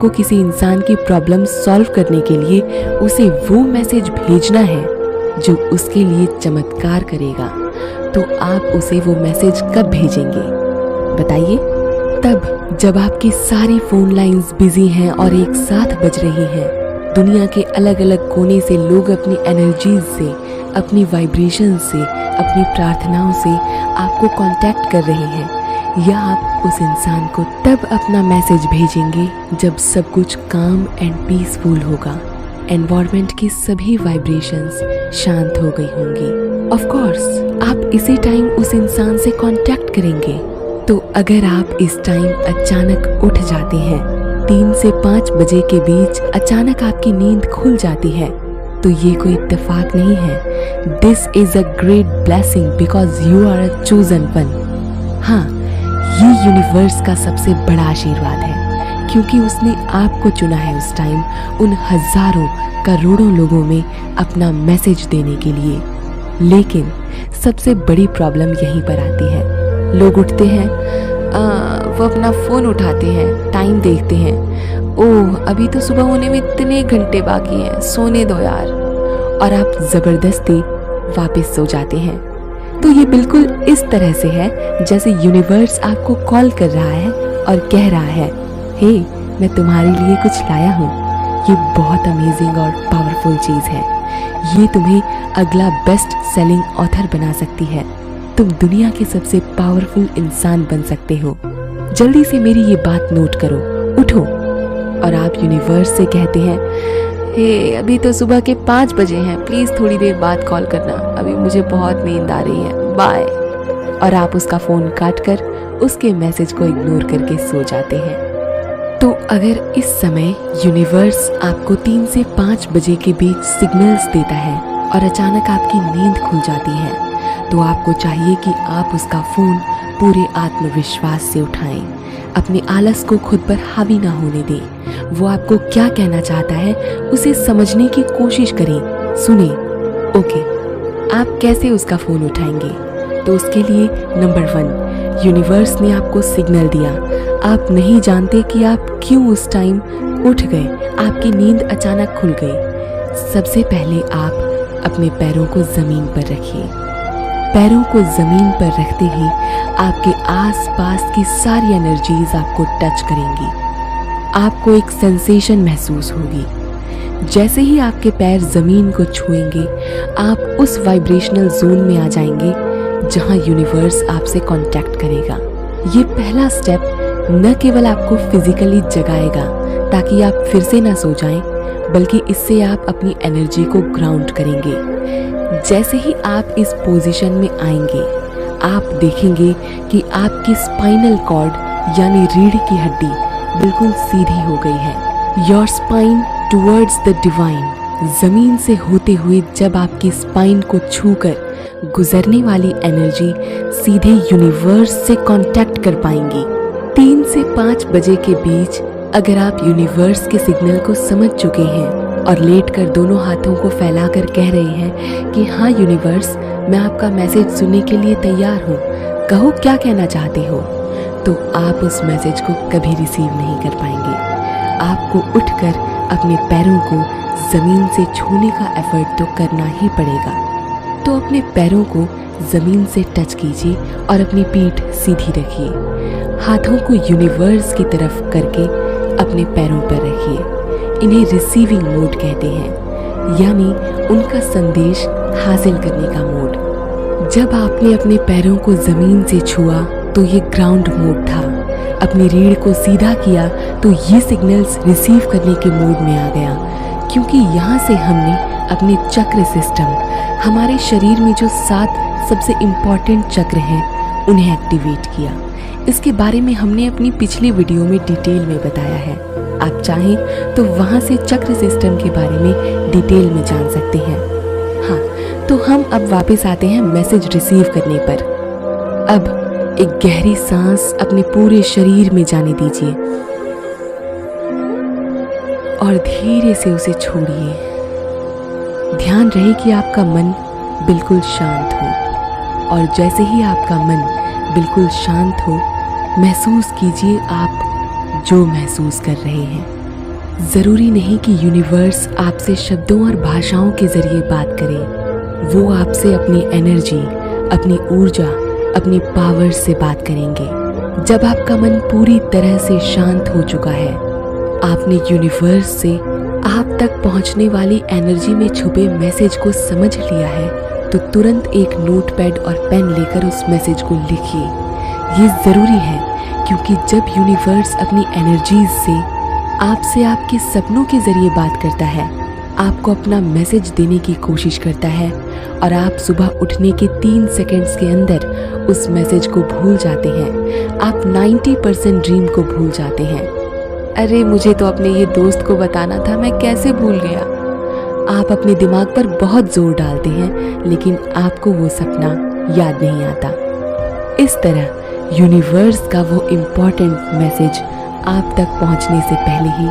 को किसी इंसान की प्रॉब्लम सॉल्व करने के लिए उसे वो मैसेज भेजना है जो उसके लिए चमत्कार करेगा, तो आप उसे वो मैसेज कब भेजेंगे बताइए? तब जब आपकी सारी फोन लाइंस बिजी हैं और एक साथ बज रही हैं, दुनिया के अलग अलग कोने से लोग अपनी एनर्जीज से, अपनी वाइब्रेशन से, अपनी प्रार्थनाओं से आपको कांटेक्ट कर रहे हैं, या आप उस इंसान को तब अपना मैसेज भेजेंगे जब सब कुछ काम एंड पीसफुल होगा, एनवायरनमेंट की सभी वाइब्रेशंस शांत हो गई होंगी। ऑफ कोर्स आप इसी टाइम उस इंसान से कांटेक्ट करेंगे। तो अगर आप इस टाइम अचानक उठ जाते हैं, 3 से 5 बजे के बीच अचानक आपकी नींद खुल जाती है, तो ये कोई इत्तेफाक नहीं है। This is a great blessing because you are a chosen one. हाँ, ये यूनिवर्स का सबसे बड़ा आशीर्वाद है, क्योंकि उसने आपको चुना है उस टाइम उन हजारों करोड़ों लोगों में अपना मैसेज देने के लिए। लेकिन सबसे बड़ी प्रॉब्लम यहीं पर आती है। लोग उठते हैं, वो अपना फ़ोन उठाते हैं, टाइम देखते हैं, ओह अभी तो सुबह होने में इतने घंटे बाकी हैं, सोने दो यार, और आप ज़बरदस्ती वापस सो जाते हैं। तो ये बिल्कुल इस तरह से है जैसे यूनिवर्स आपको कॉल कर रहा है और कह रहा है, हे मैं तुम्हारे लिए कुछ लाया हूँ, ये बहुत अमेजिंग और पावरफुल चीज़ है, ये तुम्हें अगला बेस्ट सेलिंग ऑथर बना सकती है, तुम दुनिया के सबसे पावरफुल इंसान बन सकते हो, जल्दी से मेरी ये बात नोट करो, उठो। और आप यूनिवर्स से कहते हैं, हे अभी तो सुबह के 5 बजे हैं, प्लीज़ थोड़ी देर बाद कॉल करना, अभी मुझे बहुत नींद आ रही है, बाय। और आप उसका फ़ोन काट कर उसके मैसेज को इग्नोर करके सो जाते हैं। तो अगर इस समय यूनिवर्स आपको 3 से 5 बजे के बीच सिग्नल्स देता है और अचानक आपकी नींद खुल जाती है, तो आपको चाहिए कि आप उसका फ़ोन पूरे आत्मविश्वास से उठाएं, अपने आलस को खुद पर हावी ना होने दें। वो आपको क्या कहना चाहता है उसे समझने की कोशिश करें, सुने। ओके, आप कैसे उसका फ़ोन उठाएंगे? तो उसके लिए नंबर 1, यूनिवर्स ने आपको सिग्नल दिया, आप नहीं जानते कि आप क्यों उस टाइम उठ गए, आपकी नींद अचानक खुल गई। सबसे पहले आप अपने पैरों को ज़मीन पर रखिए। पैरों को ज़मीन पर रखते ही आपके आसपास की सारी एनर्जीज आपको टच करेंगी। आपको एक सेंसेशन महसूस होगी। जैसे ही आपके पैर ज़मीन को छुएंगे, आप उस वाइब्रेशनल जोन में आ जाएंगे जहां यूनिवर्स आपसे कांटेक्ट करेगा। ये पहला स्टेप न केवल आपको फिजिकली जगाएगा ताकि आप फिर से ना सो जाएं, बल्कि इससे आप अपनी एनर्जी को ग्राउंड करेंगे। जैसे ही आप इस पोजीशन में आएंगे, आप देखेंगे कि आपकी स्पाइनल कॉर्ड यानी रीढ़ की हड्डी बिल्कुल सीधी हो गई है। Your spine towards the divine. जमीन से होते हुए जब आपकी स्पाइन को छूकर गुजरने वाली एनर्जी सीधे यूनिवर्स से कांटेक्ट कर पाएंगी। 3 से 5 बजे के बीच अगर आप यूनिवर्स के सिग्नल को समझ चुके हैं और लेटकर दोनों हाथों को फैलाकर कह रहे हैं कि हाँ यूनिवर्स, मैं आपका मैसेज सुनने के लिए तैयार हूँ, कहो क्या कहना चाहते हो, तो आप उस मैसेज को कभी रिसीव नहीं कर पाएंगे। आपको उठकर अपने पैरों को ज़मीन से छूने का एफर्ट तो करना ही पड़ेगा। तो अपने पैरों को ज़मीन से टच कीजिए और अपनी पीठ सीधी रखिए। हाथों को यूनिवर्स की तरफ करके अपने पैरों पर रखिए। इन्हें रिसीविंग मोड कहते हैं, यानी उनका संदेश हासिल करने का मोड। जब आपने अपने पैरों को ज़मीन से छुआ तो ये ग्राउंड मोड था। अपनी रीढ़ को सीधा किया तो ये सिग्नल्स रिसीव करने के मोड में आ गया, क्योंकि यहाँ से हमने अपने चक्र सिस्टम, हमारे शरीर में जो 7 सबसे इम्पॉर्टेंट चक्र हैं, उन्हें एक्टिवेट किया। इसके बारे में हमने अपनी पिछली वीडियो में डिटेल में बताया है। आप चाहें तो वहाँ से चक्र सिस्टम के बारे में डिटेल में जान सकते हैं। हाँ, तो हम अब वापस आते हैं मैसेज रिसीव करने पर। अब एक गहरी सांस अपने पूरे शरीर में जाने दीजिए और धीरे से उसे छोड़िए। ध्यान रहे कि आपका मन बिल्कुल शांत हो, और जैसे ही आपका मन बिल्कुल शांत हो, महसूस कीजिए आप जो महसूस कर रहे हैं। ज़रूरी नहीं कि यूनिवर्स आपसे शब्दों और भाषाओं के ज़रिए बात करे। वो आपसे अपनी एनर्जी, अपनी ऊर्जा, अपनी पावर से बात करेंगे। जब आपका मन पूरी तरह से शांत हो चुका है, आपने यूनिवर्स से आप तक पहुंचने वाली एनर्जी में छुपे मैसेज को समझ लिया है, तो तुरंत एक नोटपैड और पेन लेकर उस मैसेज को लिखिए। ये ज़रूरी है क्योंकि जब यूनिवर्स अपनी एनर्जीज से आपसे आपके सपनों के ज़रिए बात करता है, आपको अपना मैसेज देने की कोशिश करता है और आप सुबह उठने के 3 सेकंड्स के अंदर उस मैसेज को भूल जाते हैं। आप 90% ड्रीम को भूल जाते हैं। अरे मुझे तो अपने ये दोस्त को बताना था, मैं कैसे भूल गया। आप अपने दिमाग पर बहुत जोर डालते हैं लेकिन आपको वो सपना याद नहीं आता। इस तरह यूनिवर्स का वो इम्पोर्टेंट मैसेज आप तक पहुंचने से पहले ही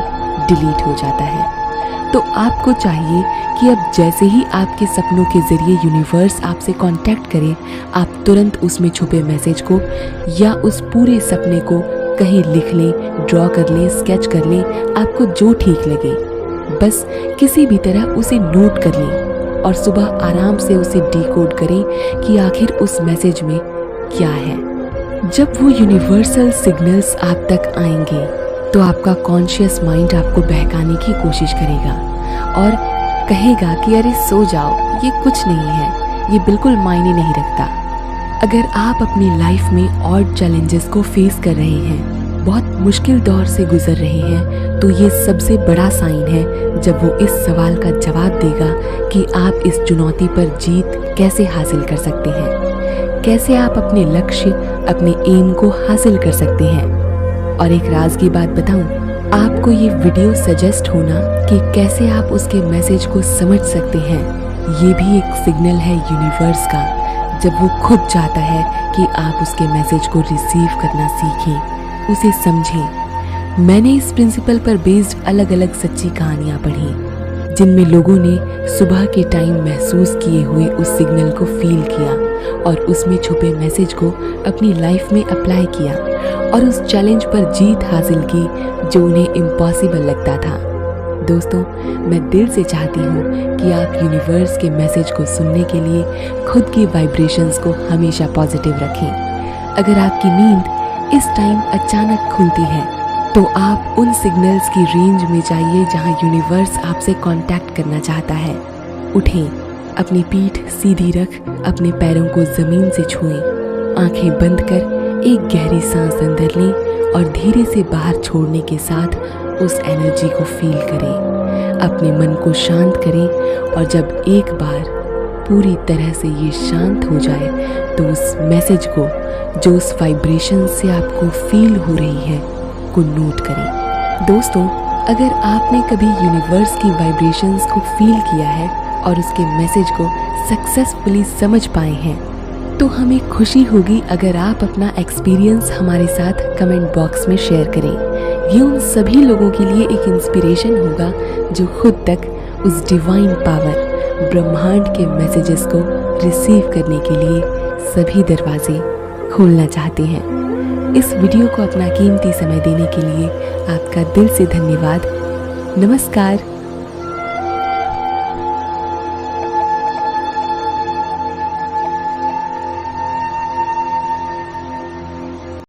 डिलीट हो जाता है। तो आपको चाहिए कि अब जैसे ही आपके सपनों के ज़रिए यूनिवर्स आपसे कांटेक्ट करे, आप तुरंत उसमें छुपे मैसेज को या उस पूरे सपने को कहीं लिख लें, ड्रॉ कर लें, स्केच कर लें, आपको जो ठीक लगे। बस किसी भी तरह उसे नोट कर लें और सुबह आराम से उसे डिकोड करें कि आखिर उस मैसेज में क्या है। जब वो यूनिवर्सल सिग्नल्स आप तक आएंगे तो आपका कॉन्शियस माइंड आपको बहकाने की कोशिश करेगा और कहेगा कि अरे सो जाओ, ये कुछ नहीं है, ये बिल्कुल मायने नहीं रखता। अगर आप अपनी लाइफ में और चैलेंजेस को फेस कर रहे हैं, बहुत मुश्किल दौर से गुजर रहे हैं, तो ये सबसे बड़ा साइन है जब वो इस सवाल का जवाब देगा कि आप इस चुनौती पर जीत कैसे हासिल कर सकते हैं, कैसे आप अपने लक्ष्य, अपने एम को हासिल कर सकते हैं। और एक राज की बात बताऊं, आपको ये वीडियो सजेस्ट होना कि कैसे आप उसके मैसेज को समझ सकते हैं, ये भी एक सिग्नल है यूनिवर्स का, जब वो खुद चाहता है कि आप उसके मैसेज को रिसीव करना सीखें, उसे समझें। मैंने इस प्रिंसिपल पर बेस्ड अलग अलग सच्ची कहानियाँ पढ़ी जिनमें लोगों ने सुबह के टाइम महसूस किए हुए उस सिग्नल को फील किया और उसमें छुपे मैसेज को अपनी लाइफ में अप्लाई किया और उस चैलेंज पर जीत हासिल की जो उन्हें इम्पॉसिबल लगता था। दोस्तों, मैं दिल से चाहती हूँ कि आप यूनिवर्स के मैसेज को सुनने के लिए खुद की वाइब्रेशंस को हमेशा पॉजिटिव रखें। अगर आपकी नींद इस टाइम अचानक खुलती है तो आप उन सिग्नल्स की रेंज में जाइए जहाँ यूनिवर्स आपसे कांटेक्ट करना चाहता है। उठें, अपनी पीठ सीधी रख अपने पैरों को ज़मीन से छुएं, आंखें बंद कर एक गहरी सांस अंदर लें और धीरे से बाहर छोड़ने के साथ उस एनर्जी को फील करें। अपने मन को शांत करें और जब एक बार पूरी तरह से ये शांत हो जाए तो उस मैसेज को जो उस वाइब्रेशन से आपको फील हो रही है को नोट करें। दोस्तों, अगर आपने कभी यूनिवर्स की वाइब्रेशंस को फील किया है और उसके मैसेज को सक्सेसफुली समझ पाए हैं, तो हमें खुशी होगी अगर आप अपना एक्सपीरियंस हमारे साथ कमेंट बॉक्स में शेयर करें। ये उन सभी लोगों के लिए एक इंस्पिरेशन होगा जो खुद तक उस डिवाइन पावर, ब्रह्मांड के मैसेजेस को रिसीव करने के लिए सभी दरवाजे खोलना चाहते हैं। इस वीडियो को अपना कीमती समय देने के लिए आपका दिल से धन्यवाद। नमस्कार।